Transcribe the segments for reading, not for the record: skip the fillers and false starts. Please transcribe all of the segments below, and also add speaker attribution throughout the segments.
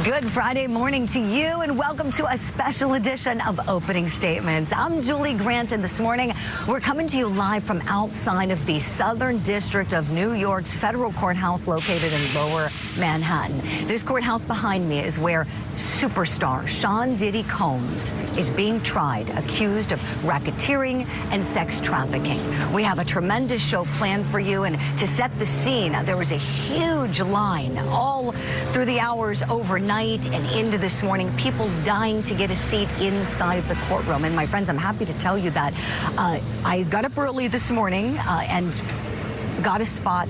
Speaker 1: Good Friday morning to you, and welcome to a special edition of Opening Statements. I'm Julie Grant, and this morning we're coming to you live from outside of the Southern District of New York's federal courthouse located in Lower Manhattan. This courthouse behind me is where superstar Sean Diddy Combs is being tried, accused of racketeering and sex trafficking. We have a tremendous show planned for you, and to set the scene, there was a huge line all through the hours overnight and into this morning, people dying to get a seat inside of the courtroom. And my friends, I'm happy to tell you that I got up early this morning and got a spot.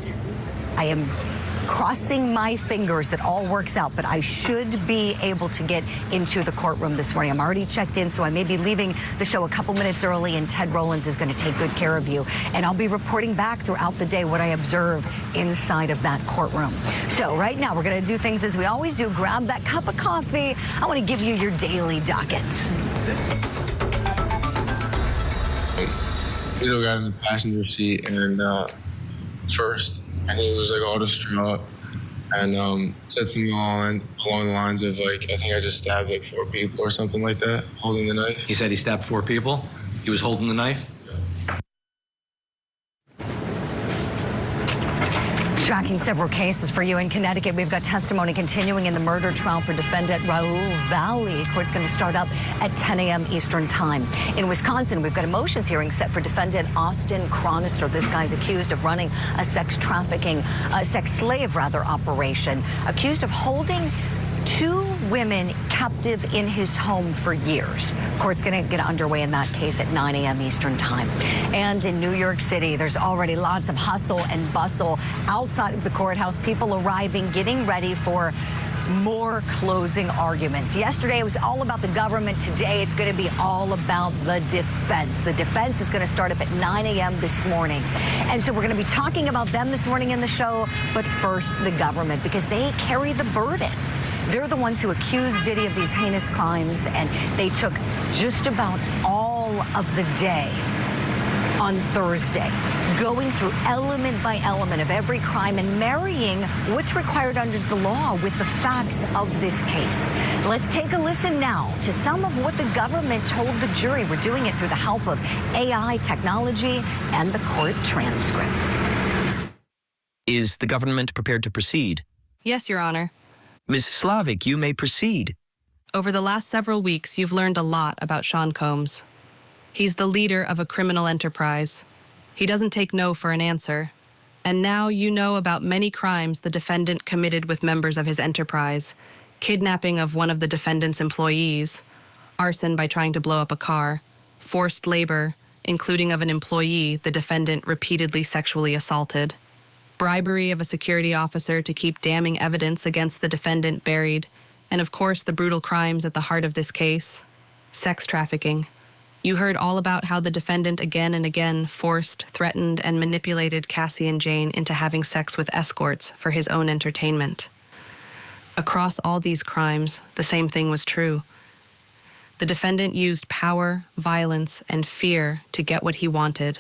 Speaker 1: I am crossing my fingers that all works out, but I should be able to get into the courtroom this morning. I'm already checked in, so I may be leaving the show a couple minutes early, and Ted Rollins is going to take good care of you. And I'll be reporting back throughout the day what I observe inside of that courtroom. So right now, we're going to do things as we always do. Grab that cup of coffee. I want to give you your daily docket.
Speaker 2: Vito got in the passenger seat, and first, and he was like all distraught and said something along the lines of like, I think I just stabbed like 4 people or something like that, holding the knife.
Speaker 3: He said he stabbed 4 people? He was holding the knife?
Speaker 1: Tracking several cases for you in Connecticut. We've got testimony continuing in the murder trial for defendant Raul Valley. Court's going to start up at 10 a.m. Eastern time. In Wisconsin, we've got a motions hearing set for defendant Austin Chronister. This guy's accused of running a sex slave operation, accused of holding 2 women captive in his home for years. Court's going to get underway in that case at 9 a.m. Eastern time. And in New York City, there's already lots of hustle and bustle outside of the courthouse. People arriving, getting ready for more closing arguments. Yesterday, it was all about the government. Today, it's going to be all about the defense. The defense is going to start up at 9 a.m. this morning. And so we're going to be talking about them this morning in the show. But first, the government, because they carry the burden. They're the ones who accused Diddy of these heinous crimes, and they took just about all of the day on Thursday, going through element by element of every crime and marrying what's required under the law with the facts of this case. Let's take a listen now to some of what the government told the jury. We're doing it through the help of AI technology and the court transcripts.
Speaker 4: Is the government prepared to proceed?
Speaker 5: Yes, Your Honor.
Speaker 4: Ms. Slavic, you may proceed.
Speaker 5: Over the last several weeks, you've learned a lot about Sean Combs. He's the leader of a criminal enterprise. He doesn't take no for an answer. And now you know about many crimes the defendant committed with members of his enterprise: kidnapping of one of the defendant's employees, arson by trying to blow up a car, forced labor, including of an employee the defendant repeatedly sexually assaulted, bribery of a security officer to keep damning evidence against the defendant buried, and of course the brutal crimes at the heart of this case: sex trafficking. You heard all about how the defendant again and again forced, threatened, and manipulated Cassie and Jane into having sex with escorts for his own entertainment. Across all these crimes, the same thing was true. The defendant used power, violence, and fear to get what he wanted.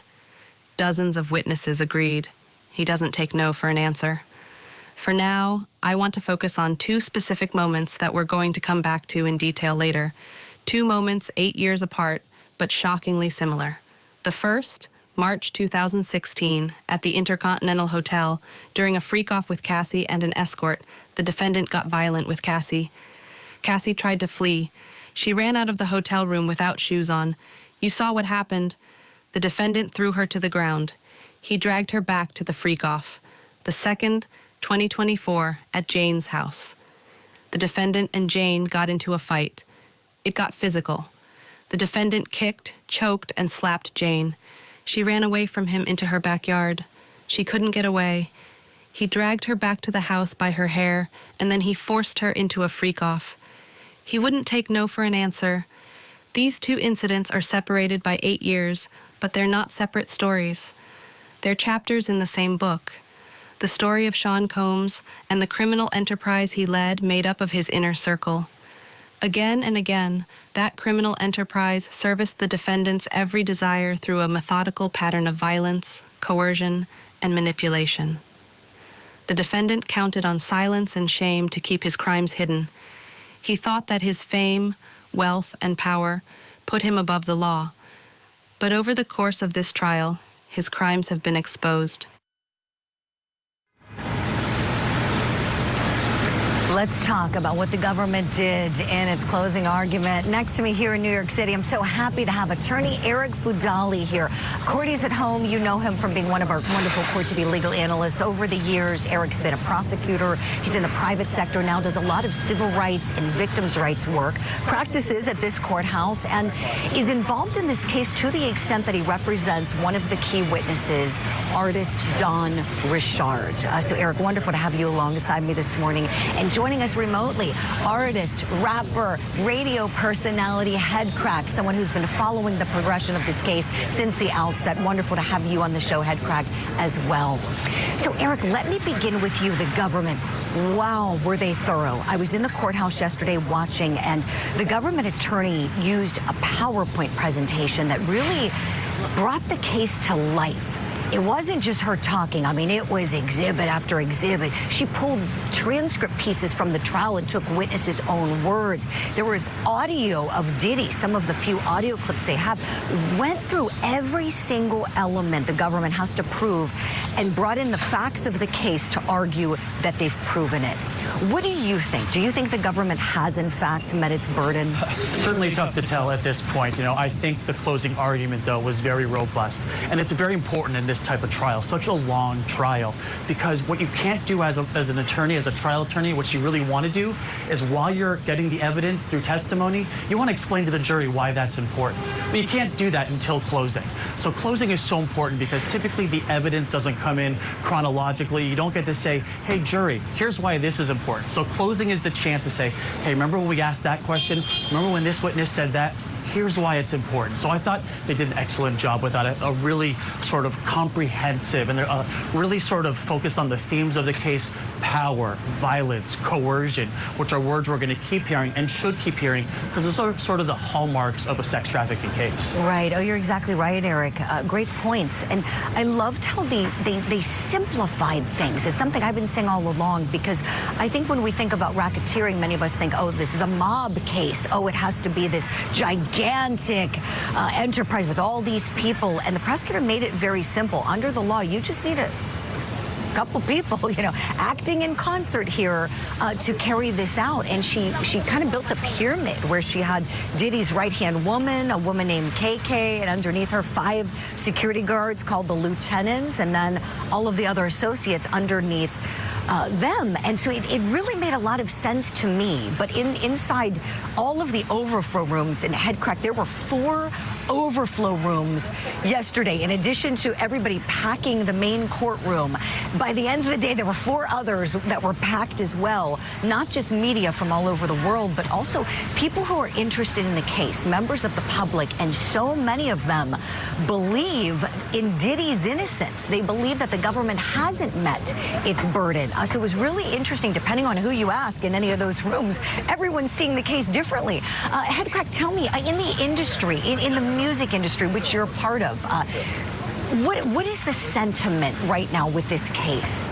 Speaker 5: Dozens of witnesses agreed. He doesn't take no for an answer. For now, I want to focus on 2 specific moments that we're going to come back to in detail later. 2 moments 8 years apart, but shockingly similar. The first, March 2016, at the Intercontinental Hotel, during a freak-off with Cassie and an escort, the defendant got violent with Cassie. Cassie tried to flee. She ran out of the hotel room without shoes on. You saw what happened. The defendant threw her to the ground. He dragged her back to the freak-off. The second, 2024, at Jane's house. The defendant and Jane got into a fight. It got physical. The defendant kicked, choked, and slapped Jane. She ran away from him into her backyard. She couldn't get away. He dragged her back to the house by her hair, and then he forced her into a freak-off. He wouldn't take no for an answer. These 2 incidents are separated by 8 years, but they're not separate stories. They're chapters in the same book. The story of Sean Combs and the criminal enterprise he led made up of his inner circle. Again and again, that criminal enterprise serviced the defendant's every desire through a methodical pattern of violence, coercion, and manipulation. The defendant counted on silence and shame to keep his crimes hidden. He thought that his fame, wealth, and power put him above the law. But over the course of this trial, his crimes have been exposed.
Speaker 1: Let's talk about what the government did in its closing argument. Next to me here in New York City, I'm so happy to have attorney Eric Fudali here. Courtie's at home. You know him from being one of our wonderful Court TV legal analysts. Over the years, Eric's been a prosecutor. He's in the private sector now, does a lot of civil rights and victims' rights work, practices at this courthouse, and is involved in this case to the extent that he represents one of the key witnesses, artist Don Richard. So, Eric, wonderful to have you alongside me this morning. And joining us remotely, artist, rapper, radio personality, Headcrack, someone who's been following the progression of this case since the outset. Wonderful to have you on the show, Headcrack, as well. So, Eric, let me begin with you, the government. Wow, were they thorough. I was in the courthouse yesterday watching, and the government attorney used a PowerPoint presentation that really brought the case to life. It wasn't just her talking. I mean, it was exhibit after exhibit. She pulled transcript pieces from the trial and took witnesses' own words. There was audio of Diddy, some of the few audio clips they have, went through every single element the government has to prove and brought in the facts of the case to argue that they've proven it. What do you think? Do you think the government has, in fact, met its burden?
Speaker 6: Certainly tough to tell at this point. You know, I think the closing argument, though, was very robust. And it's very important in this type of trial, such a long trial, because what you can't do as an attorney, as a trial attorney, what you really want to do is while you're getting the evidence through testimony, you want to explain to the jury why that's important. But you can't do that until closing. So closing is so important because typically the evidence doesn't come in chronologically. You don't get to say, hey, jury, here's why this is important. So closing is the chance to say, hey, remember when we asked that question? Remember when this witness said that? Here's why it's important. So I thought they did an excellent job with that, a really sort of comprehensive, and they're really sort of focused on the themes of the case: power, violence, coercion, which are words we're going to keep hearing and should keep hearing because those are sort of the hallmarks of a sex trafficking case.
Speaker 1: Right. Oh, you're exactly right, Eric. Great points. And I loved how they simplified things. It's something I've been saying all along, because I think when we think about racketeering, many of us think, oh, this is a mob case. Oh, it has to be this gigantic enterprise with all these people. And the prosecutor made it very simple. Under the law, you just need a couple people, you know, acting in concert here to carry this out. And she kind of built a pyramid where she had Diddy's right-hand woman, a woman named KK, and underneath her 5 security guards called the lieutenants, and then all of the other associates underneath them. And so it really made a lot of sense to me. But inside all of the overflow rooms in Headcrack, there were 4 overflow rooms yesterday, in addition to everybody packing the main courtroom. By the end of the day, there were 4 others that were packed as well, not just media from all over the world, but also people who are interested in the case, members of the public, and so many of them believe in Diddy's innocence. They believe that the government hasn't met its burden. So it was really interesting, depending on who you ask in any of those rooms, everyone's seeing the case differently. Headcrack, tell me, in the industry, in the music industry, which you're a part of, what is the sentiment right now with this case?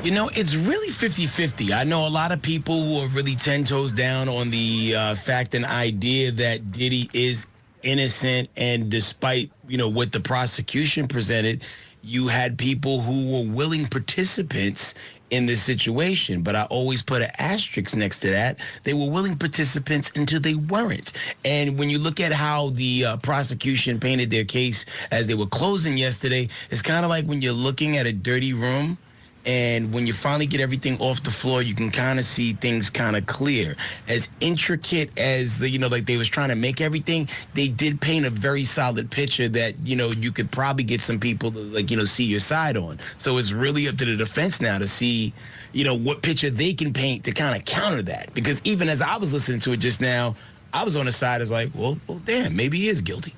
Speaker 7: You know, it's really 50-50. I know a lot of people who are really 10 toes down on the fact and idea that Diddy is innocent, and despite, you know, what the prosecution presented, you had people who were willing participants in this situation. But I always put an asterisk next to that. They were willing participants until they weren't. And when you look at how the prosecution painted their case as they were closing yesterday, it's kind of like when you're looking at a dirty room, and when you finally get everything off the floor, you can kind of see things kind of clear. As intricate as the, you know, like they was trying to make everything, they did paint a very solid picture that, you know, you could probably get some people to, like, you know, see your side on. So it's really up to the defense now to see, you know, what picture they can paint to kind of counter that. Because even as I was listening to it just now, I was on the side as like, well damn, maybe he is guilty.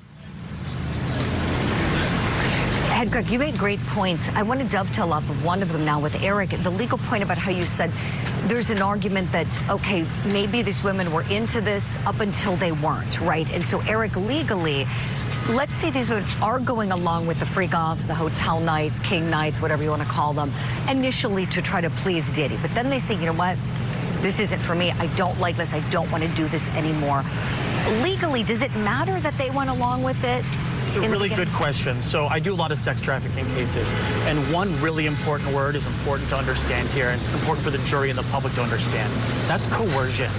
Speaker 1: Headcrack, you made great points. I want to dovetail off of one of them now with Eric. The legal point about how you said there's an argument that, okay, maybe these women were into this up until they weren't, right? And so, Eric, legally, let's say these women are going along with the freak-offs, the hotel nights, king nights, whatever you want to call them, initially to try to please Diddy. But then they say, you know what? this isn't for me. I don't like this. I don't want to do this anymore. Legally, does it matter that they went along with it?
Speaker 6: It's a really good question. So I do a lot of sex trafficking cases, and one really important word is important to understand here, and important for the jury and the public to understand. That's coercion.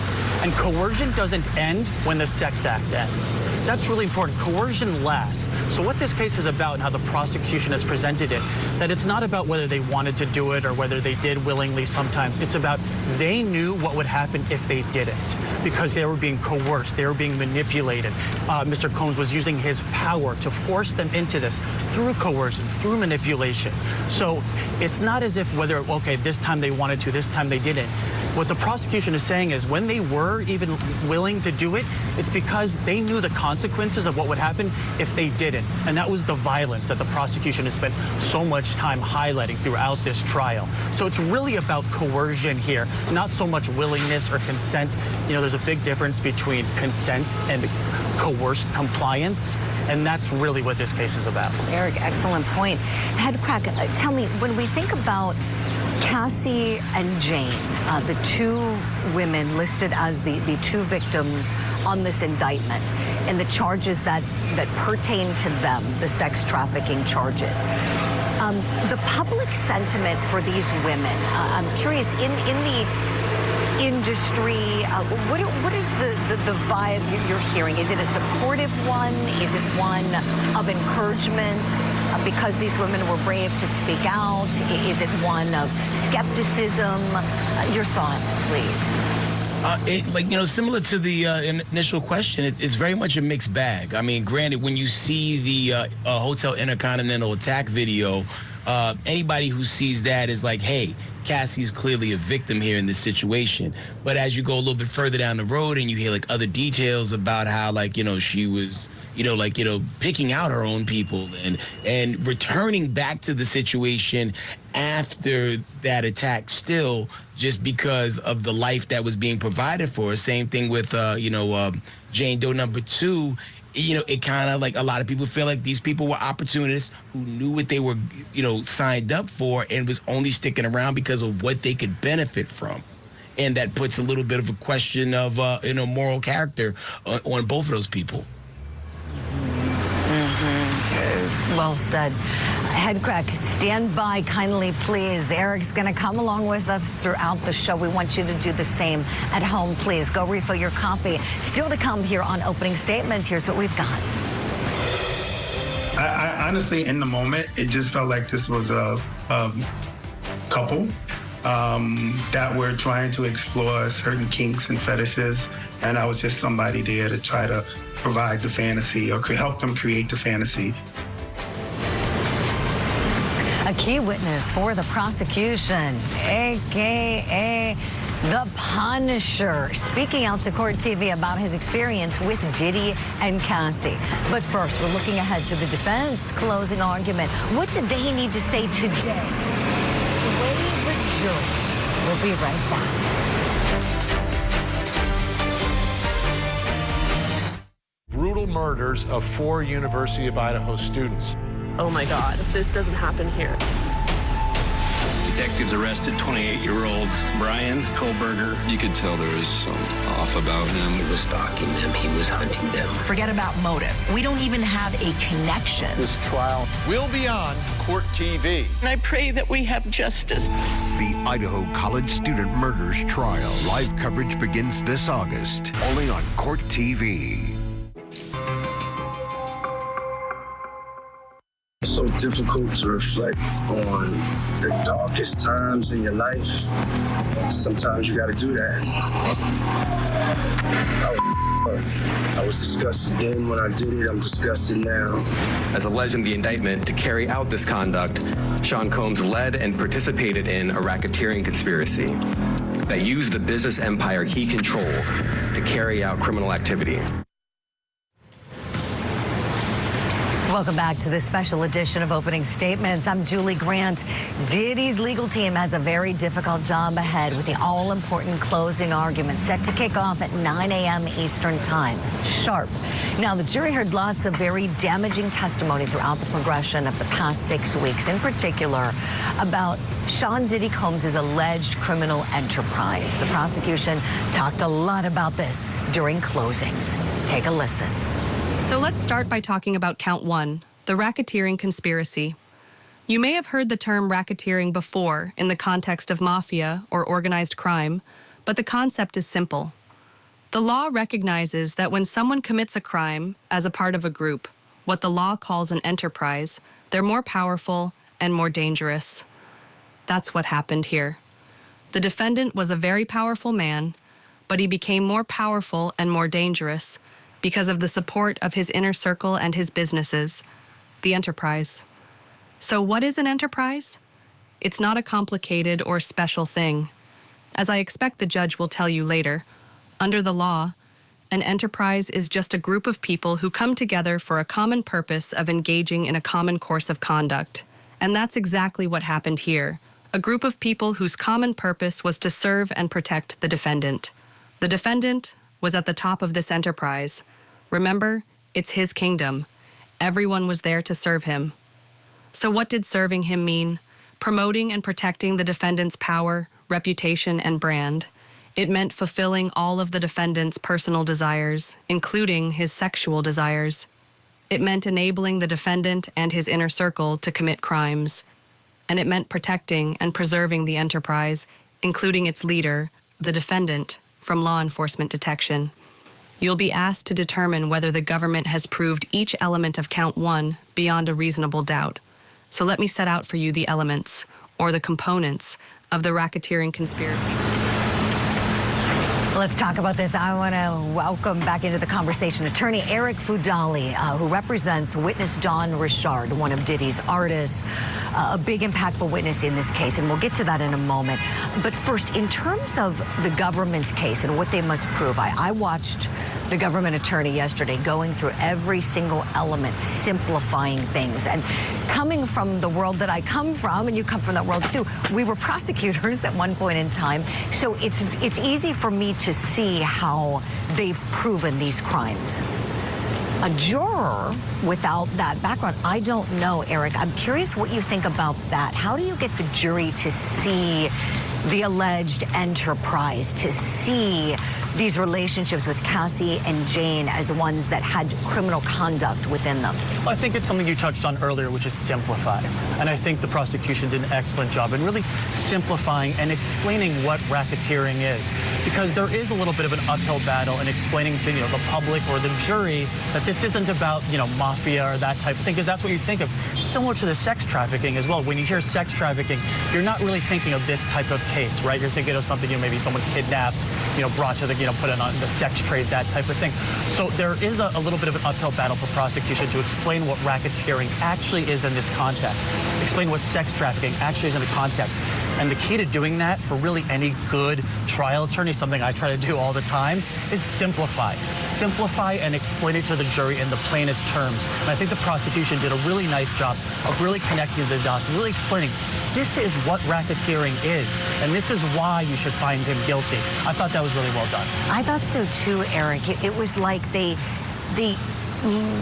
Speaker 6: And coercion doesn't end when the sex act ends. That's really important. Coercion lasts. So what this case is about and how the prosecution has presented it, that it's not about whether they wanted to do it or whether they did willingly sometimes. It's about they knew what would happen if they didn't, because they were being coerced, they were being manipulated. Mr. Combs was using his power to force them into this through coercion, through manipulation. So it's not as if whether, okay, this time they wanted to, this time they didn't. What the prosecution is saying is when they were even willing to do it, it's because they knew the consequences of what would happen if they didn't. And that was the violence that the prosecution has spent so much time highlighting throughout this trial. So it's really about coercion here, not so much willingness or consent. You know, there's a big difference between consent and coerced compliance. And that's really what this case is about.
Speaker 1: Eric, excellent point. Headcrack, tell me, when we think about Cassie and Jane, the two women listed as the two victims on this indictment, and the charges that pertain to them, the sex trafficking charges. The public sentiment for these women, I'm curious, in the industry, what is the vibe you're hearing? Is it a supportive one? Is it one of encouragement because these women were brave to speak out? Is it one of skepticism? Your thoughts, please.
Speaker 7: Similar to the initial question, it's very much a mixed bag. I mean, granted, when you see the Hotel Intercontinental attack video, anybody who sees that is like, hey, Cassie's clearly a victim here in this situation. But as you go a little bit further down the road and you hear like other details about how she was, picking out her own people and returning back to the situation after that attack still, just because of the life that was being provided for her. Same thing with, Jane Doe number 2. It kind of like a lot of people feel like these people were opportunists who knew what they were, signed up for and was only sticking around because of what they could benefit from. And that puts a little bit of a question of, moral character on both of those people.
Speaker 1: Well said. Headcrack, stand by kindly, please. Eric's going to come along with us throughout the show. We want you to do the same at home, please. Go refill your coffee. Still to come here on Opening Statements. Here's what we've got.
Speaker 8: I honestly, in the moment, it just felt like this was a couple that were trying to explore certain kinks and fetishes. And I was just somebody there to try to provide the fantasy or help them create the fantasy.
Speaker 1: A key witness for the prosecution, a.k.a. The Punisher, speaking out to Court TV about his experience with Diddy and Cassie. But first, we're looking ahead to the defense closing argument. What do they need to say today to sway the jury? We'll be right back.
Speaker 9: Brutal murders of 4 University of Idaho students.
Speaker 10: Oh my God, this doesn't happen here.
Speaker 11: Detectives arrested 28-year-old Brian Kohlberger.
Speaker 12: You could tell there was some off about him.
Speaker 13: He was stalking them. He was hunting them.
Speaker 14: Forget about motive. We don't even have a connection.
Speaker 9: This trial will be on Court TV.
Speaker 10: And I pray that we have justice.
Speaker 15: The Idaho College Student Murders Trial. Live coverage begins this August, only on Court TV.
Speaker 16: It's so difficult to reflect on the darkest times in your life. Sometimes you got to do that. I was disgusted then when I did it. I'm disgusted now.
Speaker 17: As alleged in the indictment, to carry out this conduct, Sean Combs led and participated in a racketeering conspiracy that used the business empire he controlled to carry out criminal activity.
Speaker 1: Welcome back to this special edition of Opening Statements. I'm Julie Grant. Diddy's legal team has a very difficult job ahead with the all-important closing argument set to kick off at 9 a.m. Eastern Time. Sharp. Now, the jury heard lots of very damaging testimony throughout the progression of the past 6 weeks, in particular about Sean Diddy Combs' alleged criminal enterprise. The prosecution talked a lot about this during closings. Take a listen.
Speaker 5: So let's start by talking about count 1, the racketeering conspiracy. You may have heard the term racketeering before in the context of mafia or organized crime, but the concept is simple. The law recognizes that when someone commits a crime as a part of a group, what the law calls an enterprise, they're more powerful and more dangerous. That's what happened here. The defendant was a very powerful man, but he became more powerful and more dangerous because of the support of his inner circle and his businesses, the enterprise. So what is an enterprise? It's not a complicated or special thing. As I expect the judge will tell you later, under the law, an enterprise is just a group of people who come together for a common purpose of engaging in a common course of conduct. And that's exactly what happened here. A group of people whose common purpose was to serve and protect the defendant. The defendant was at the top of this enterprise. Remember, it's his kingdom. Everyone was there to serve him. So what did serving him mean? Promoting and protecting the defendant's power, reputation, and brand. It meant fulfilling all of the defendant's personal desires, including his sexual desires. It meant enabling the defendant and his inner circle to commit crimes. And it meant protecting and preserving the enterprise, including its leader, the defendant, from law enforcement detection. You'll be asked to determine whether the government has proved each element of count 1 beyond a reasonable doubt. So let me set out for you the elements, or the components, of the racketeering conspiracy.
Speaker 1: Let's talk about this. I want to welcome back into the conversation attorney Eric Fudali, who represents witness Dawn Richard, one of Diddy's artists, a big impactful witness in this case, and we'll get to that in a moment. But first, in terms of the government's case and what they must prove, I watched the government attorney yesterday going through every single element, simplifying things. And coming from the world that I come from, and you come from that world too, we were prosecutors at one point in time, so it's easy for me to see how they've proven these crimes. A juror without that background, I don't know, Eric. I'm curious what you think about that. How do you get the jury to see the alleged enterprise, to see these relationships with Cassie and Jane as ones that had criminal conduct within them?
Speaker 6: Well, I think it's something you touched on earlier, which is simplify. And I think the prosecution did an excellent job in really simplifying and explaining what racketeering is. Because there is a little bit of an uphill battle in explaining to, the public or the jury that this isn't about, mafia or that type of thing, because that's what you think of. Similar to the sex trafficking as well. When you hear sex trafficking, you're not really thinking of this type of case, right? You're thinking of something, maybe someone kidnapped, brought to the, put in on the sex trade, that type of thing. So there is a little bit of an uphill battle for prosecution to explain what racketeering actually is in this context. Explain what sex trafficking actually is in the context. And the key to doing that for really any good trial attorney, something I try to do all the time, is simplify. Simplify and explain it to the jury in the plainest terms. And I think the prosecution did a really nice job of really connecting the dots and really explaining this is what racketeering is, and this is why you should find him guilty. I thought that was really well done.
Speaker 1: I thought so too, Eric. It was like they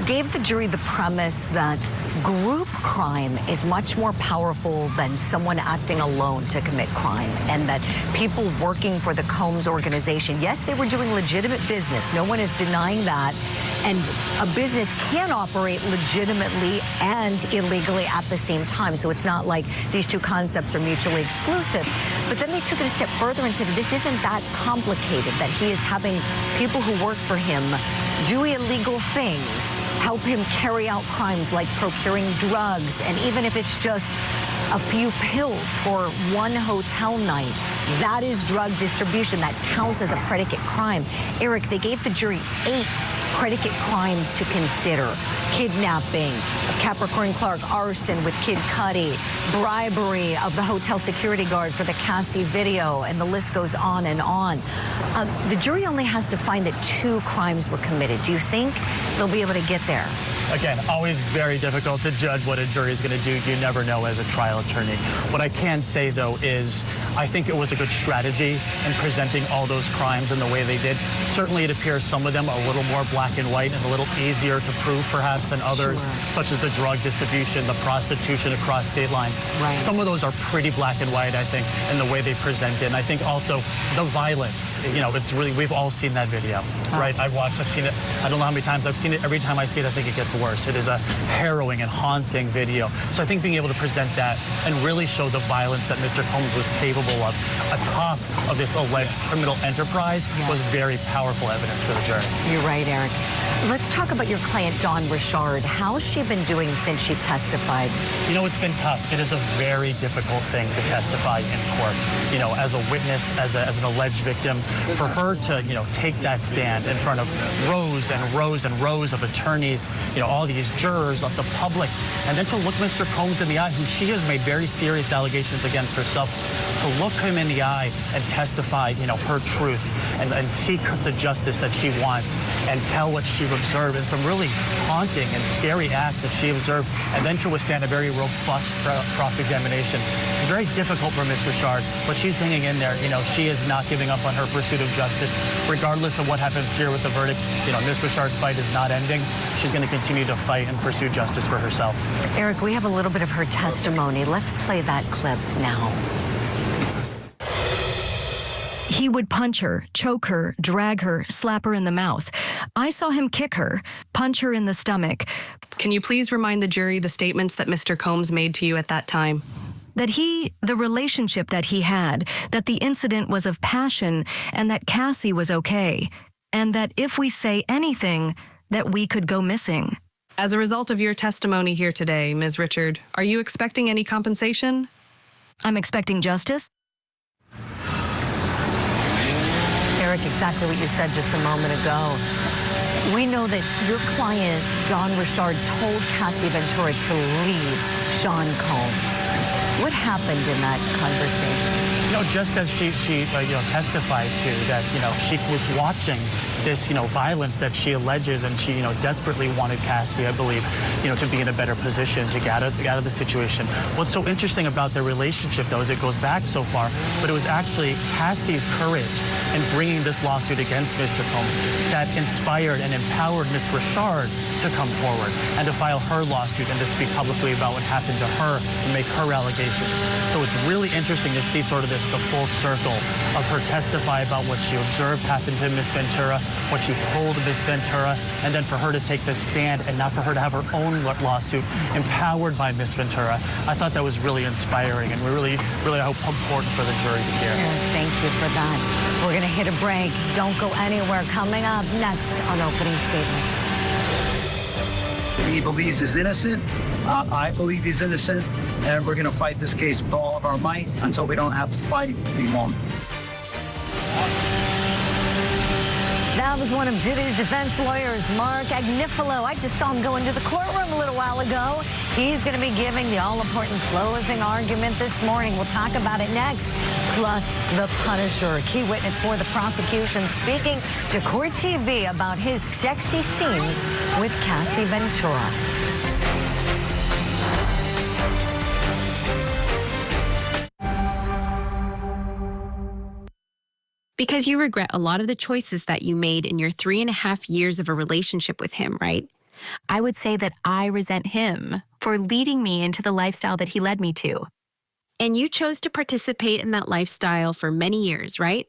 Speaker 1: gave the jury the premise that group crime is much more powerful than someone acting alone to commit crime, and that people working for the Combs organization, yes, they were doing legitimate business. No one is denying that. And a business can operate legitimately and illegally at the same time. So it's not like these two concepts are mutually exclusive. But then they took it a step further and said this isn't that complicated, that he is having people who work for him do illegal things, help him carry out crimes like procuring drugs, and even if it's just a few pills for one hotel night, that is drug distribution. That counts as a predicate crime. Eric, they gave the jury 8 predicate crimes to consider. Kidnapping of Capricorn Clark, arson with Kid Cudi, bribery of the hotel security guard for the Cassie video, and the list goes on and on. The jury only has to find that 2 crimes were committed. Do you think they'll be able to get there?
Speaker 6: Again, always very difficult to judge what a jury is going to do. You never know as a trial attorney. What I can say, though, is I think it was a good strategy in presenting all those crimes in the way they did. Certainly, it appears some of them are a little more black and white and a little easier to prove, perhaps, than others, such as the drug distribution, the prostitution across state lines.
Speaker 1: Right.
Speaker 6: Some of those are pretty black and white, I think, in the way they present it. And I think also the violence, you know, it's really, we've all seen that video, right? I've seen it, I don't know how many times I've seen it. Every time I see it, I think it gets worse. It is a harrowing and haunting video. So I think being able to present that and really show the violence that Mr. Combs was capable of atop of this alleged criminal enterprise was very powerful evidence for the jury.
Speaker 1: You're right, Eric. Let's talk about your client, Dawn Richard. How's she been doing since she testified?
Speaker 6: You know, it's been tough. It is a very difficult thing to testify in court. You know, as a witness, as an alleged victim, for her to, you know, take that stand in front of rows and rows and rows of attorneys, you know, all these jurors, of the public, and then to look Mr. Combs in the eye, who she has made very serious allegations against herself, to look him in the eye and testify, you know, her truth and seek the justice that she wants and tell what she observed and some really haunting and scary acts that she observed, and then to withstand a very robust cross-examination. It's very difficult for Ms. Richard, but she's hanging in there. You know, she is not giving up on her pursuit of justice. Regardless of what happens here with the verdict, you know, Ms. Richard's fight is not ending. She's going to continue to fight and pursue justice for herself.
Speaker 1: Eric, we have a little bit of her testimony. Let's play that clip now. He would punch her, choke her, drag her, slap her in the mouth. I saw him kick her, punch her in the stomach.
Speaker 5: Can you please remind the jury the statements that Mr. Combs made to you at that time?
Speaker 1: That the relationship that he had, that the incident was of passion, and that Cassie was okay, and that if we say anything, that we could go missing.
Speaker 5: As a result of your testimony here today, Ms. Richard, are you expecting any compensation?
Speaker 1: I'm expecting justice. Eric, exactly what you said just a moment ago. We know that your client, Dawn Richard, told Cassie Ventura to leave Sean Combs. What happened in that conversation?
Speaker 6: You know, just as she testified to, that, you know, she was watching this, you know, violence that she alleges, and she, you know, desperately wanted Cassie, I believe, you know, to be in a better position to get out of the situation. What's so interesting about their relationship, though, is it goes back so far, but it was actually Cassie's courage in bringing this lawsuit against Mr. Combs that inspired and empowered Ms. Richard to come forward and to file her lawsuit and to speak publicly about what happened to her and make her allegations. So it's really interesting to see sort of the full circle of her testify about what she observed happened to Ms. Ventura, what she told Ms. Ventura, and then for her to take the stand and not for her to have her own lawsuit empowered by Ms. Ventura. I thought that was really inspiring, and we really, I hope, important for the jury to hear.
Speaker 1: Thank you for that. We're going to hit a break. Don't go anywhere. Coming up next on Opening Statements.
Speaker 18: He believes he's innocent. I believe he's innocent. And we're going to fight this case with all of our might until we don't have to fight anymore.
Speaker 1: That was one of Diddy's defense lawyers, Mark Agnifilo. I just saw him go into the courtroom a little while ago. He's going to be giving the all-important closing argument this morning. We'll talk about it next. Plus, the Punisher, a key witness for the prosecution, speaking to Court TV about his sexy scenes with Cassie Ventura.
Speaker 19: Because you regret a lot of the choices that you made in your 3.5 years of a relationship with him, right? I would say that I resent him for leading me into the lifestyle that he led me to. And you chose to participate in that lifestyle for many years, right?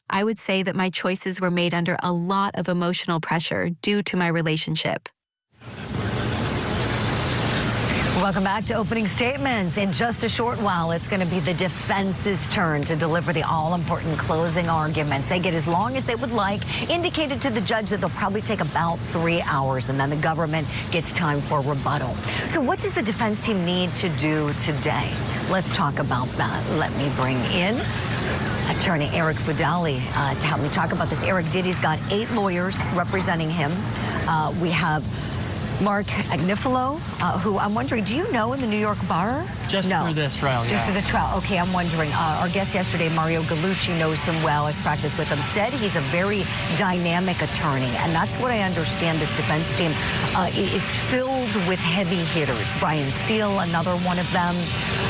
Speaker 19: I would say that my choices were made under a lot of emotional pressure due to my relationship.
Speaker 1: Welcome back to Opening Statements. In just a short while, it's going to be the defense's turn to deliver the all-important closing arguments. They get as long as they would like, indicated to the judge that they'll probably take about 3 hours, and then the government gets time for rebuttal. So what does the defense team need to do today? Let's talk about that. Let me bring in Attorney Eric Fudali to help me talk about this. Eric, Diddy's got 8 lawyers representing him. We have Mark Agnifilo, who I'm wondering, do you know in the New York bar?
Speaker 6: Just through this trial,
Speaker 1: Just through the trial. Okay, I'm wondering. Our guest yesterday, Mario Gallucci, knows him well, has practiced with him, said he's a very dynamic attorney. And that's what I understand this defense team is filled with heavy hitters. Brian Steele, another one of them.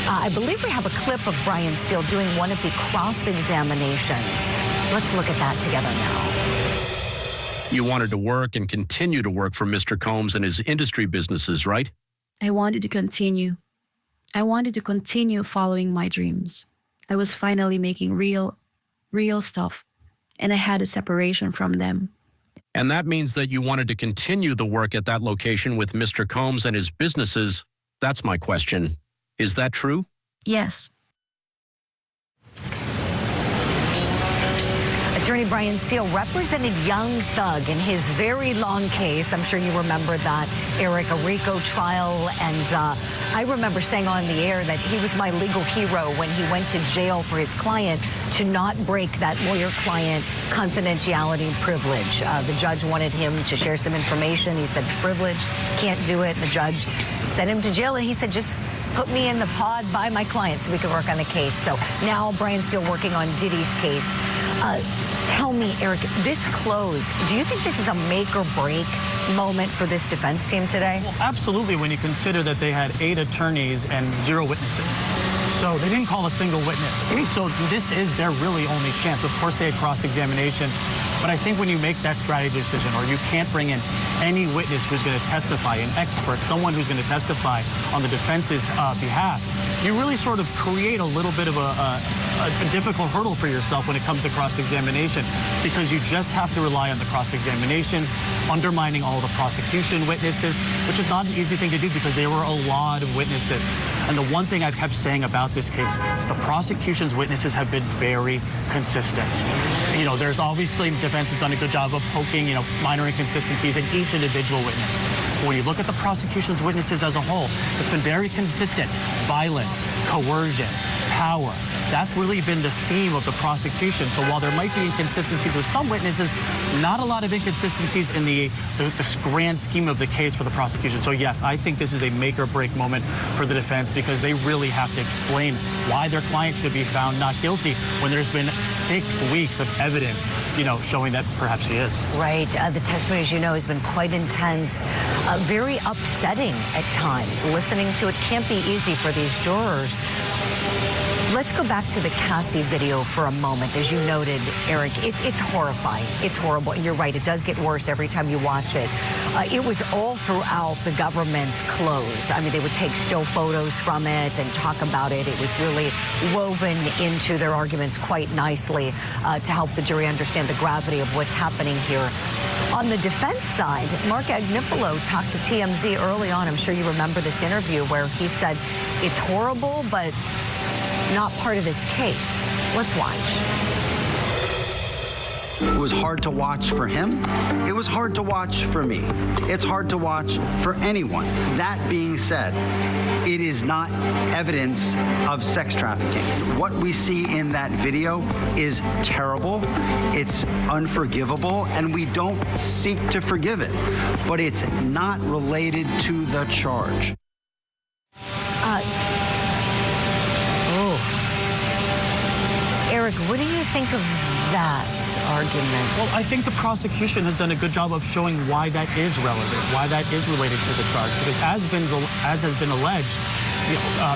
Speaker 1: I believe we have a clip of Brian Steele doing one of the cross-examinations. Let's look at that together now.
Speaker 20: You wanted to work and continue to work for Mr. Combs and his industry businesses, right?
Speaker 21: I wanted to continue. I wanted to continue following my dreams. I was finally making real stuff, and I had a separation from them.
Speaker 20: And that means that you wanted to continue the work at that location with Mr. Combs and his businesses. That's my question. Is that true?
Speaker 21: Yes.
Speaker 1: Attorney Brian Steele represented Young Thug in his very long case. I'm sure you remember that, Eric, a RICO trial. And I remember saying on the air that he was my legal hero when he went to jail for his client to not break that lawyer-client confidentiality privilege. The judge wanted him to share some information. He said, privilege, can't do it. And the judge sent him to jail, and he said, just put me in the pod by my client so we could work on the case. So now Brian's still working on Diddy's case. Tell me, Eric, this close, do you think this is a make or break moment for this defense team today?
Speaker 6: Well, absolutely, when you consider that they had 8 attorneys and 0 witnesses. So they didn't call a single witness. So this is their really only chance. Of course, they had cross-examinations. But I think when you make that strategy decision, or you can't bring in any witness who's going to testify, an expert, someone who's going to testify on the defense's behalf, you really sort of create a little bit of a difficult hurdle for yourself when it comes to cross-examination, because you just have to rely on the cross-examinations, undermining all the prosecution witnesses, which is not an easy thing to do because there were a lot of witnesses. And the one thing I've kept saying about this case is the prosecution's witnesses have been very consistent. You know, there's obviously, defense has done a good job of poking, minor inconsistencies in each individual witness. But when you look at the prosecution's witnesses as a whole, it's been very consistent. Violence, coercion, power. That's really been the theme of the prosecution. So while there might be inconsistencies with some witnesses, not a lot of inconsistencies in the grand scheme of the case for the prosecution. So yes, I think this is a make or break moment for the defense, because they really have to explain why their client should be found not guilty when there's been 6 weeks of evidence, showing that perhaps he is.
Speaker 1: Right. The testimony, as you know, has been quite intense, very upsetting at times. Listening to it can't be easy for these jurors. Let's go back to the Cassie video for a moment. As you noted, Eric, it's horrifying. It's horrible. And you're right, it does get worse every time you watch it. It was all throughout the government's close. I mean, they would take still photos from it and talk about it. It was really woven into their arguments quite nicely to help the jury understand the gravity of what's happening here. On the defense side, Mark Agnifilo talked to TMZ early on. I'm sure you remember this interview where he said, it's horrible, but not part of this case. Let's watch.
Speaker 22: It was hard to watch for him. It was hard to watch for me. It's hard to watch for anyone. That being said, it is not evidence of sex trafficking. What we see in that video is terrible. It's unforgivable, and we don't seek to forgive it. But it's not related to the charge.
Speaker 1: Eric, what do you think of that argument?
Speaker 6: Well, I think the prosecution has done a good job of showing why that is relevant, why that is related to the charge. Because as has been alleged,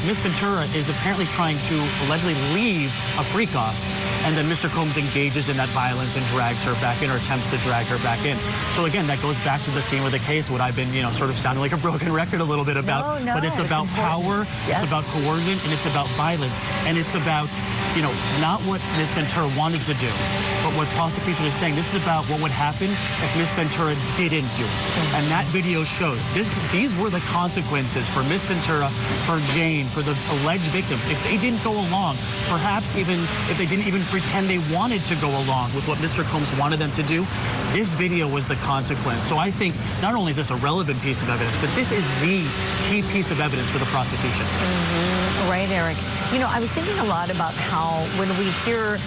Speaker 6: Ms. Ventura is apparently trying to allegedly leave a freak-off, and then Mr. Combs engages in that violence and drags her back in, or attempts to drag her back in. So again, that goes back to the theme of the case, what I've been, sort of sounding like a broken record a little bit about.
Speaker 1: No,
Speaker 6: but it's about power,
Speaker 1: yes.
Speaker 6: It's about coercion, and it's about violence. And it's about, not what Ms. Ventura wanted to do, but what prosecution is saying. This is about what would happen if Ms. Ventura didn't do it. And that video shows these were the consequences for Ms. Ventura, for Jane, for the alleged victims. If they didn't go along, perhaps even if they didn't even pretend they wanted to go along with what Mr. Combs wanted them to do, this video was the consequence. So I think not only is this a relevant piece of evidence, but this is the key piece of evidence for the prosecution.
Speaker 1: Right, Eric. I was thinking a lot about how when we hear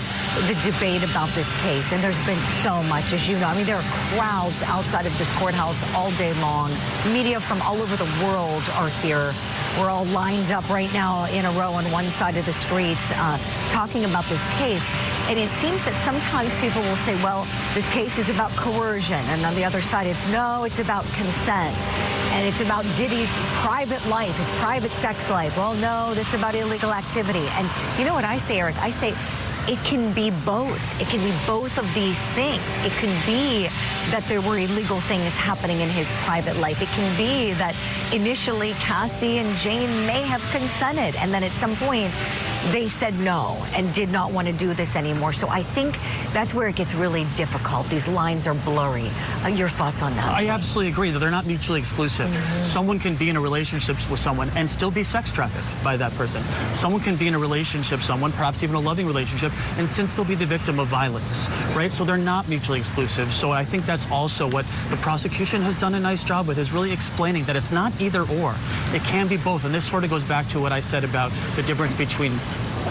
Speaker 1: the debate about this case, and there's been so much, as you know. I mean, there are crowds outside of this courthouse all day long. Media from all over the world are here. We're all lined up right now in a row on one side of the street talking about this case. And it seems that sometimes people will say, well, this case is about coercion. And on the other side, it's about consent. And it's about Diddy's private life, his private sex life. Well, no, that's about illegal activity. And you know what I say, Eric? I say, it can be both. It can be both of these things. It can be that there were illegal things happening in his private life. It can be that initially Cassie and Jane may have consented, and then at some point they said no and did not want to do this anymore. So I think that's where it gets really difficult. These lines are blurry. Your thoughts on that?
Speaker 6: I absolutely agree that they're not mutually exclusive. Someone can be in a relationship with someone and still be sex trafficked by that person. Someone can be in a relationship, perhaps even a loving relationship, and still be the victim of violence, right? So they're not mutually exclusive. So I think that's also what the prosecution has done a nice job with, is really explaining that it's not either or. It can be both. And this sort of goes back to what I said about the difference between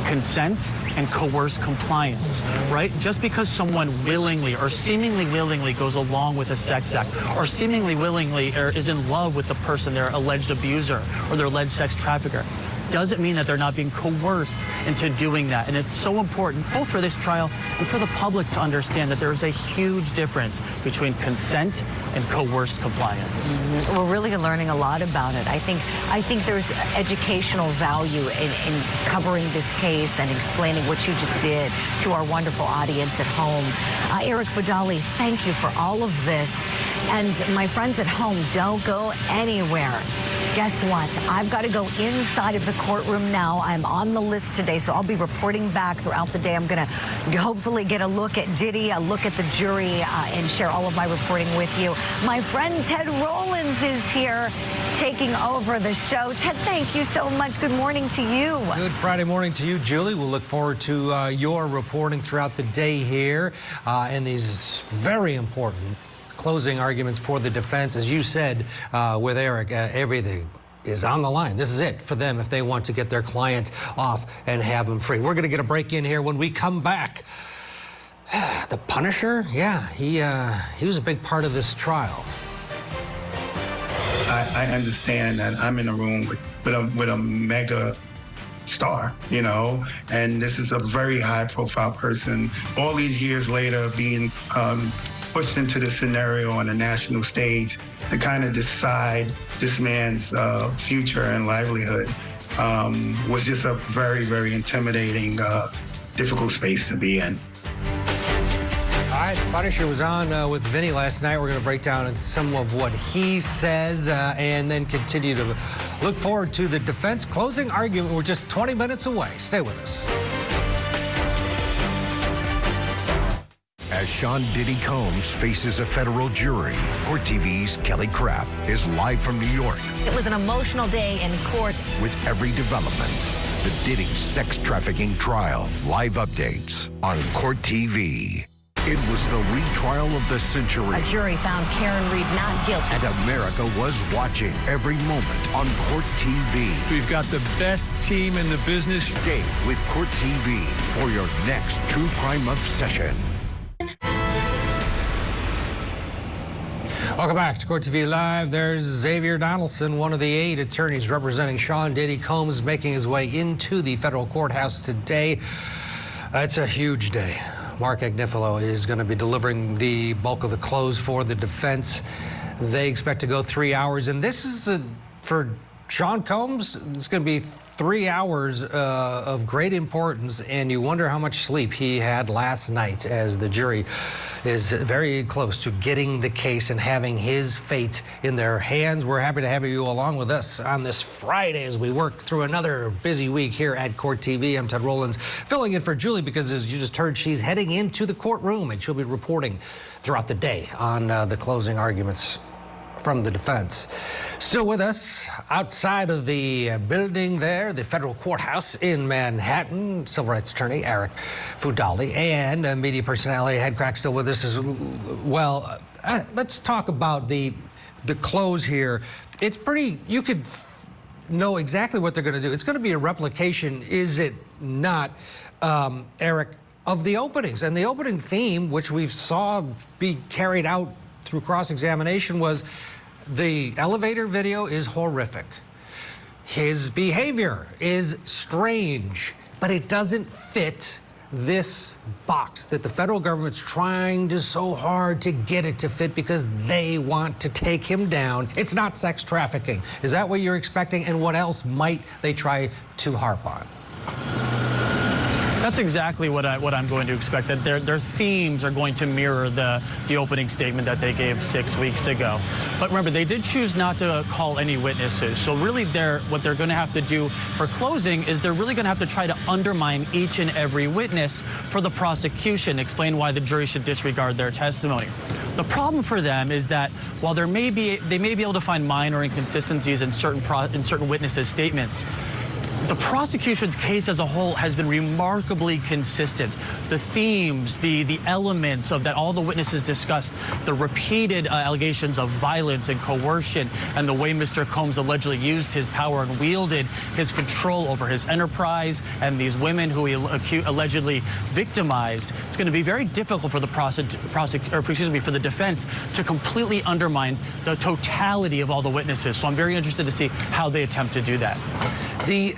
Speaker 6: consent and coerced compliance, right? Just because someone willingly or seemingly willingly goes along with a sex act, or seemingly willingly is in love with the person, their alleged abuser or their alleged sex trafficker, doesn't mean that they're not being coerced into doing that. And it's so important, both for this trial and for the public, to understand that there's a huge difference between consent and coerced compliance.
Speaker 1: We're really learning a lot about it. I think there's educational value in covering this case and explaining what you just did to our wonderful audience at home. Eric Vidali, thank you for all of this. And my friends at home, don't go anywhere. Guess what? I've got to go inside of the courtroom now. I'm on the list today, so I'll be reporting back throughout the day. I'm going to hopefully get a look at Diddy, a look at the jury, and share all of my reporting with you. My friend Ted Rollins is here taking over the show. Ted, thank you so much. Good morning to you.
Speaker 2: Good Friday morning to you, Julie. We'll look forward to your reporting throughout the day here in these very important closing arguments for the defense. As you said with Eric, everything is on the line. This is it for them if they want to get their client off and have him free. We're going to get a break in here. When we come back, the Punisher, yeah, he was a big part of this trial.
Speaker 8: I understand that I'm in a room with a mega star, you know, and this is a very high-profile person. All these years later, being pushed into this scenario on a national stage to kind of decide this man's future and livelihood was just a very, very intimidating, difficult space to be in.
Speaker 2: All right, Punisher was on with Vinny last night. We're going to break down some of what he says and then continue to look forward to the defense closing argument. We're just 20 minutes away. Stay with us.
Speaker 15: As Sean Diddy Combs faces a federal jury, Court TV's Kelly Craft is live from New York.
Speaker 1: It was an emotional day in court.
Speaker 15: With every development, the Diddy sex trafficking trial. Live updates on Court TV. It was the retrial of the century.
Speaker 1: A jury found Karen Reed not guilty.
Speaker 15: And America was watching every moment on Court TV.
Speaker 3: We've got the best team in the business.
Speaker 15: Stay with Court TV for your next true crime obsession.
Speaker 2: Welcome back to Court TV Live. There's Xavier Donaldson, one of the 8 attorneys representing Sean Diddy Combs, making his way into the federal courthouse today. It's a huge day. Mark Agnifilo is going to be delivering the bulk of the close for the defense. They expect to go 3 hours, and this is for Sean Combs, it's going to be 3 hours of great importance, and you wonder how much sleep he had last night as the jury is very close to getting the case and having his fate in their hands. We're happy to have you along with us on this Friday as we work through another busy week here at Court TV. I'm Ted Rollins, filling in for Julie because, as you just heard, she's heading into the courtroom and she'll be reporting throughout the day on the closing arguments from the defense. Still with us outside of the building there, the federal courthouse in Manhattan, civil rights attorney Eric Vidali, and media personality Head Crack still with us as well. Let's talk about the close here. It's pretty, you could know exactly what they're going to do. It's going to be a replication, is it not, Eric, of the openings. And the opening theme, which we saw be carried out through cross-examination, was the elevator video is horrific. His behavior is strange, but it doesn't fit this box that the federal government's trying so hard to get it to fit because they want to take him down. It's not sex trafficking. Is that what you're expecting? And what else might they try to harp on?
Speaker 6: That's exactly what I'm going to expect, that their themes are going to mirror the opening statement that they gave 6 weeks ago. But remember, they did choose not to call any witnesses. So really what they're going to have to do for closing is they're really going to have to try to undermine each and every witness for the prosecution, explain why the jury should disregard their testimony. The problem for them is that while they may be able to find minor inconsistencies in certain witnesses' statements, the prosecution's case as a whole has been remarkably consistent. The themes, the elements of that all the witnesses discussed, the repeated allegations of violence and coercion, and the way Mr. Combs allegedly used his power and wielded his control over his enterprise and these women who he allegedly victimized. It's going to be very difficult for the for the defense to completely undermine the totality of all the witnesses. So I'm very interested to see how they attempt to do that.
Speaker 2: The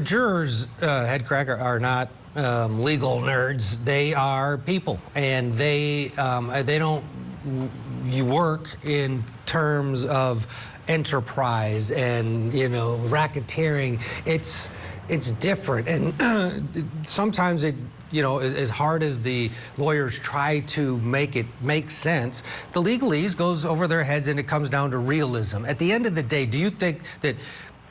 Speaker 2: jurors, head cracker, are not legal nerds. They are people, and they don't work in terms of enterprise and racketeering. It's different, and sometimes it. As hard as the lawyers try to make it make sense, the legalese goes over their heads, and it comes down to realism. At the end of the day, do you think that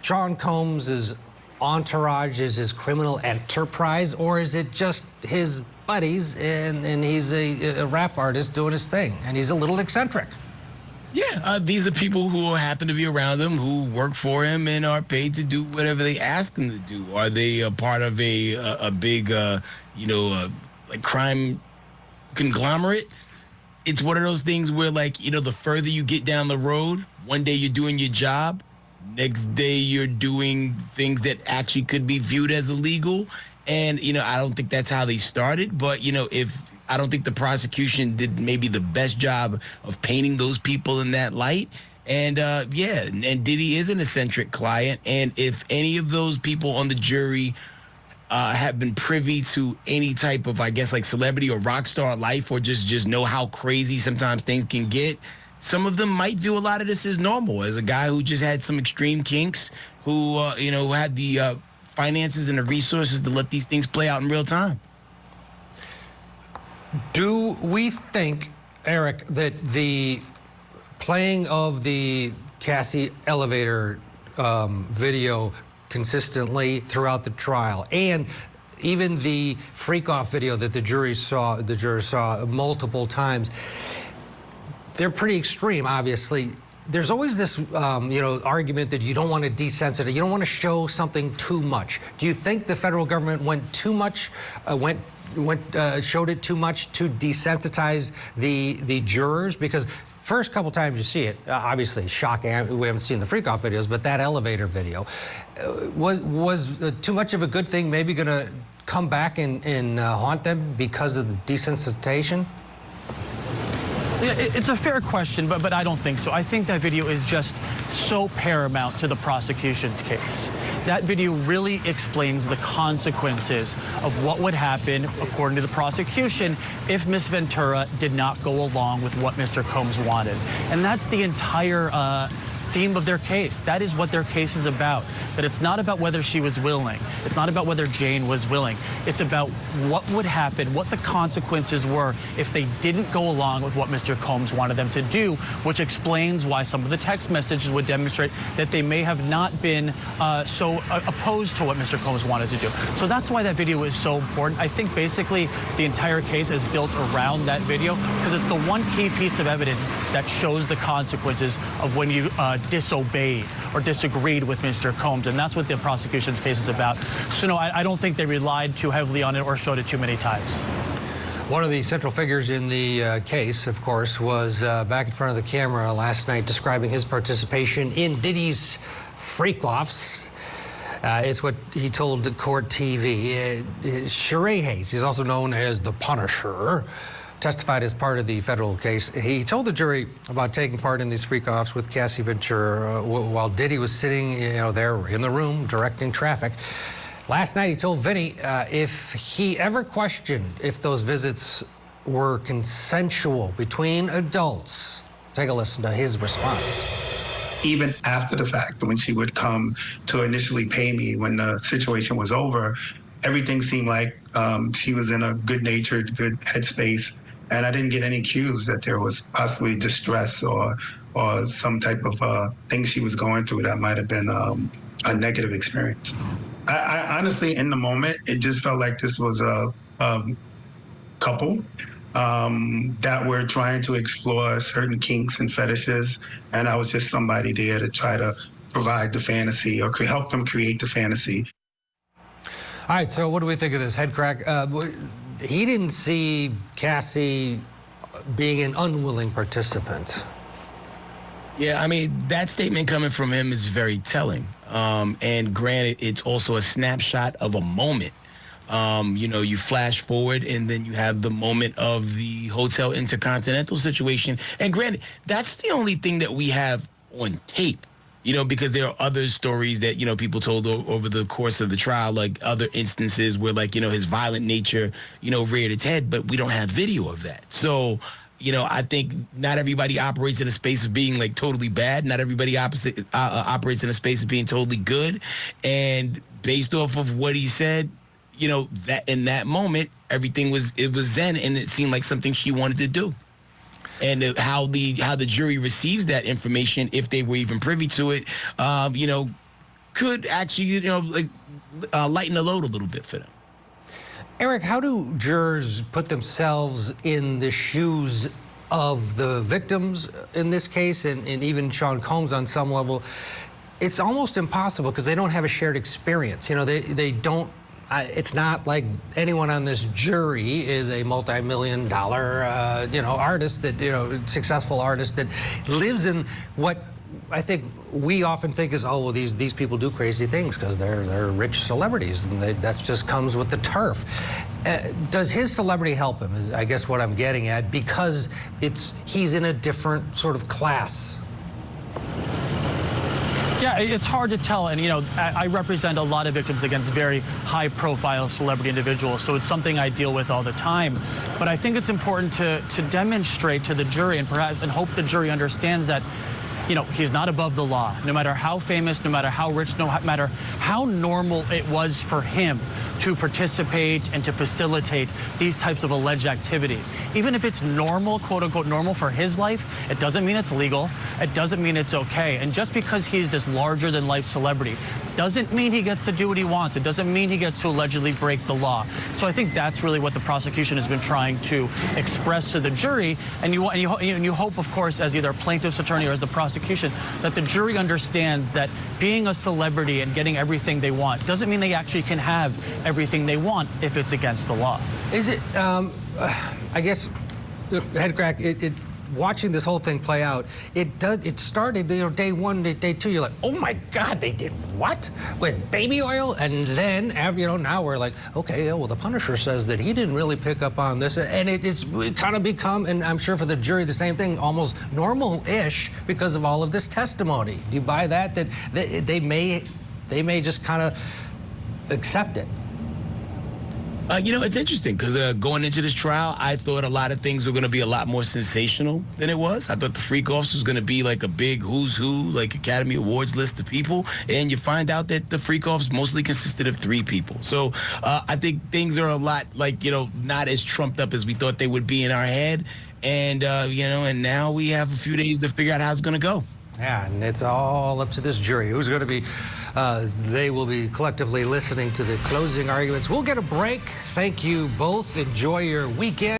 Speaker 2: Sean Combs' entourage is his criminal enterprise, or is it just his buddies and he's a rap artist doing his thing and he's a little eccentric?
Speaker 4: Yeah, these are people who happen to be around him, who work for him and are paid to do whatever they ask them to do. Are they a part of a big, like crime conglomerate? It's one of those things where, the further you get down the road, one day you're doing your job, next day you're doing things that actually could be viewed as illegal. And, I don't think that's how they started. But, I don't think the prosecution did maybe the best job of painting those people in that light. And, and Diddy is an eccentric client. And if any of those people on the jury have been privy to any type of, celebrity or rock star life, or just know how crazy sometimes things can get, some of them might view a lot of this as normal, as a guy who just had some extreme kinks, who, had the finances and the resources to let these things play out in real time.
Speaker 2: Do we think, Eric, that the playing of the Cassie elevator video consistently throughout the trial, and even the freak-off video that the jurors saw multiple times, they're pretty extreme, obviously. There's always this, argument that you don't want to desensitize, you don't want to show something too much. Do you think the federal government went too much, showed it too much to desensitize the jurors? Because first couple times you see it, obviously shocking. We haven't seen the freak-off videos, but that elevator video was too much of a good thing. Maybe going to come back and haunt them because of the desensitization.
Speaker 6: Yeah, it's a fair question, but I don't think so. I think that video is just so paramount to the prosecution's case. That video really explains the consequences of what would happen, according to the prosecution, if Ms. Ventura did not go along with what Mr. Combs wanted. And that's the entire theme of their case. That is what their case is about. That it's not about whether she was willing. It's not about whether Jane was willing. It's about what would happen, what the consequences were if they didn't go along with what Mr. Combs wanted them to do, which explains why some of the text messages would demonstrate that they may have not been so opposed to what Mr. Combs wanted to do. So that's why that video is so important. I think basically the entire case is built around that video because it's the one key piece of evidence that shows the consequences of when you disobeyed or disagreed with Mr. Combs, and that's what the prosecution's case is about. So no, I don't think they relied too heavily on it or showed it too many times.
Speaker 2: One of the central figures in the case, of course, was back in front of the camera last night describing his participation in Diddy's freak-offs. It's what he told Court TV. Sheree Hayes, he's also known as the Punisher, testified as part of the federal case. He told the jury about taking part in these freak-offs with Cassie Ventura while Diddy was sitting, there in the room directing traffic. Last night, he told Vinny if he ever questioned if those visits were consensual between adults. Take a listen to his response.
Speaker 8: Even after the fact, when she would come to initially pay me when the situation was over, everything seemed like she was in a good-natured, good headspace. And I didn't get any cues that there was possibly distress or some type of thing she was going through that might have been a negative experience. I honestly, in the moment, it just felt like this was a couple that were trying to explore certain kinks and fetishes, and I was just somebody there to try to provide the fantasy or help them create the fantasy.
Speaker 2: All right, so what do we think of this head crack? He didn't see Cassie being an unwilling participant.
Speaker 4: Yeah, I mean, that statement coming from him is very telling. And granted, it's also a snapshot of a moment. You flash forward and then you have the moment of the Hotel Intercontinental situation. And granted, that's the only thing that we have on tape, because there are other stories that, people told over the course of the trial, like other instances where, his violent nature, reared its head, but we don't have video of that. So, I think not everybody operates in a space of being totally bad. Not everybody operates in a space of being totally good. And based off of what he said, that in that moment, everything was zen, and it seemed like something she wanted to do. And how the jury receives that information, if they were even privy to it, could actually, lighten the load a little bit for them.
Speaker 2: Eric, how do jurors put themselves in the shoes of the victims in this case, and even Sean Combs on some level? It's almost impossible because they don't have a shared experience. They don't. It's not like anyone on this jury is a multi-million-dollar, artist that, successful artist that lives in what I think we often think is, oh, well, these people do crazy things because they're rich celebrities, and that just comes with the turf. Does his celebrity help him, is I guess what I'm getting at, because he's in a different sort of class?
Speaker 6: Yeah, it's hard to tell, and I represent a lot of victims against very high-profile celebrity individuals, so it's something I deal with all the time. But I think it's important to demonstrate to the jury, and hope the jury understands that, he's not above the law. No matter how famous, no matter how rich, no matter how normal it was for him to participate and to facilitate these types of alleged activities. Even if it's normal, quote-unquote normal for his life, it doesn't mean it's legal. It doesn't mean it's okay. And just because he's this larger-than-life celebrity doesn't mean he gets to do what he wants. It doesn't mean he gets to allegedly break the law. So I think that's really what the prosecution has been trying to express to the jury. And you hope, of course, as either a plaintiff's attorney or as the prosecution, that the jury understands that being a celebrity and getting everything they want doesn't mean they actually can have everything they want if it's against the law.
Speaker 2: Is it, I guess, head crack, watching this whole thing play out, it started, day one, day two, you're like, oh my God, they did what? With baby oil? And then, now we're like, okay, well, the Punisher says that he didn't really pick up on this. And it's kind of become, and I'm sure for the jury, the same thing, almost normal-ish because of all of this testimony. Do you buy that? That they may just kind of accept it?
Speaker 4: It's interesting because going into this trial, I thought a lot of things were going to be a lot more sensational than it was. I thought the freak-offs was going to be like a big who's who, like Academy Awards list of people. And you find out that the freak-offs mostly consisted of 3 people. So I think things are a lot not as trumped up as we thought they would be in our head. And, and now we have a few days to figure out how it's going to go.
Speaker 2: Yeah, and it's all up to this jury. Who's going to be, they will be collectively listening to the closing arguments. We'll get a break. Thank you both. Enjoy your weekend.